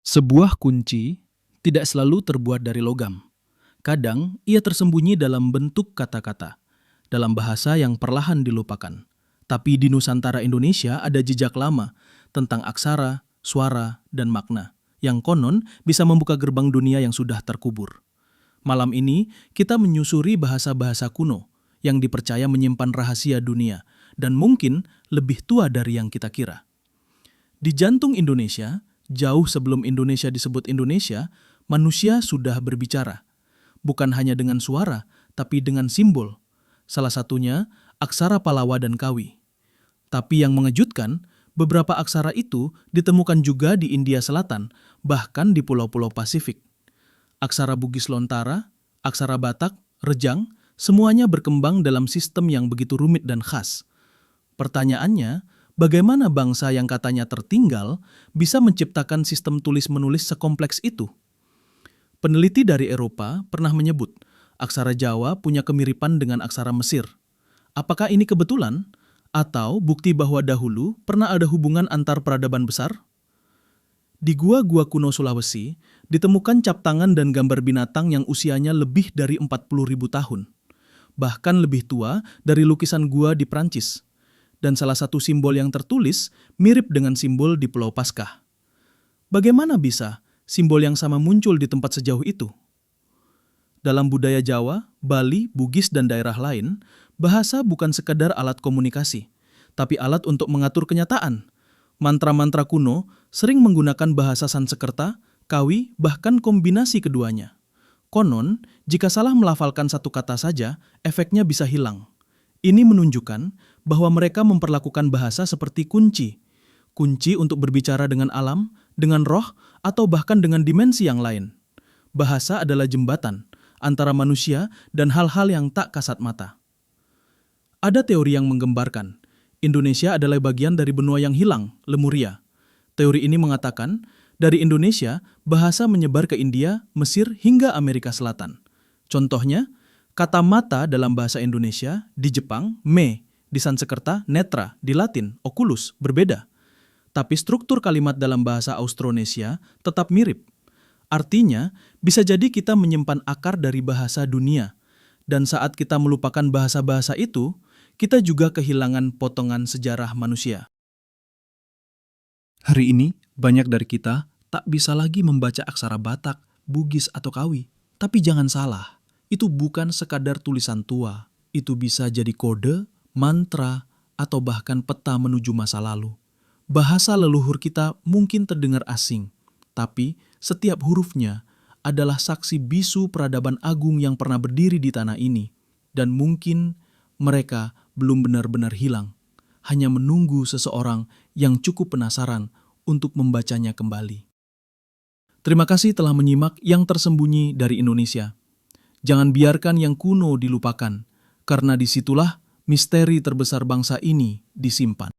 Sebuah kunci tidak selalu terbuat dari logam. Kadang ia tersembunyi dalam bentuk kata-kata, dalam bahasa yang perlahan dilupakan. Tapi di Nusantara Indonesia ada jejak lama tentang aksara, suara, dan makna yang konon bisa membuka gerbang dunia yang sudah terkubur. Malam ini kita menyusuri bahasa-bahasa kuno yang dipercaya menyimpan rahasia dunia dan mungkin lebih tua dari yang kita kira. Di jantung Indonesia, jauh sebelum Indonesia disebut Indonesia, manusia sudah berbicara. Bukan hanya dengan suara, tapi dengan simbol. Salah satunya aksara Palawa dan Kawi. Tapi yang mengejutkan, beberapa aksara itu ditemukan juga di India Selatan, bahkan di pulau-pulau Pasifik. Aksara Bugis Lontara, aksara Batak, Rejang, semuanya berkembang dalam sistem yang begitu rumit dan khas. Pertanyaannya, bagaimana bangsa yang katanya tertinggal bisa menciptakan sistem tulis-menulis sekompleks itu? Peneliti dari Eropa pernah menyebut aksara Jawa punya kemiripan dengan aksara Mesir. Apakah ini kebetulan? Atau bukti bahwa dahulu pernah ada hubungan antar peradaban besar? Di gua-gua kuno Sulawesi, ditemukan cap tangan dan gambar binatang yang usianya lebih dari 40.000 tahun. Bahkan lebih tua dari lukisan gua di Prancis. Dan salah satu simbol yang tertulis mirip dengan simbol di Pulau Paskah. Bagaimana bisa simbol yang sama muncul di tempat sejauh itu? Dalam budaya Jawa, Bali, Bugis, dan daerah lain, bahasa bukan sekadar alat komunikasi, tapi alat untuk mengatur kenyataan. Mantra-mantra kuno sering menggunakan bahasa Sanskerta, Kawi, bahkan kombinasi keduanya. Konon, jika salah melafalkan satu kata saja, efeknya bisa hilang. Ini menunjukkan bahwa mereka memperlakukan bahasa seperti kunci. Kunci untuk berbicara dengan alam, dengan roh, atau bahkan dengan dimensi yang lain. Bahasa adalah jembatan antara manusia dan hal-hal yang tak kasat mata. Ada teori yang menggembarkan Indonesia adalah bagian dari benua yang hilang, Lemuria. Teori ini mengatakan, dari Indonesia, bahasa menyebar ke India, Mesir, hingga Amerika Selatan. Contohnya, kata mata dalam bahasa Indonesia, di Jepang, me, di Sanskerta, netra, di Latin, oculus, berbeda. Tapi struktur kalimat dalam bahasa Austronesia tetap mirip. Artinya, bisa jadi kita menyimpan akar dari bahasa dunia. Dan saat kita melupakan bahasa-bahasa itu, kita juga kehilangan potongan sejarah manusia. Hari ini, banyak dari kita tak bisa lagi membaca aksara Batak, Bugis, atau Kawi. Tapi jangan salah, itu bukan sekadar tulisan tua. Itu bisa jadi kode, mantra, atau bahkan peta menuju masa lalu. Bahasa leluhur kita mungkin terdengar asing, tapi setiap hurufnya adalah saksi bisu peradaban agung yang pernah berdiri di tanah ini. Dan mungkin mereka belum benar-benar hilang, hanya menunggu seseorang yang cukup penasaran untuk membacanya kembali. Terima kasih telah menyimak Yang Tersembunyi dari Indonesia. Jangan biarkan yang kuno dilupakan, karena disitulah misteri terbesar bangsa ini disimpan.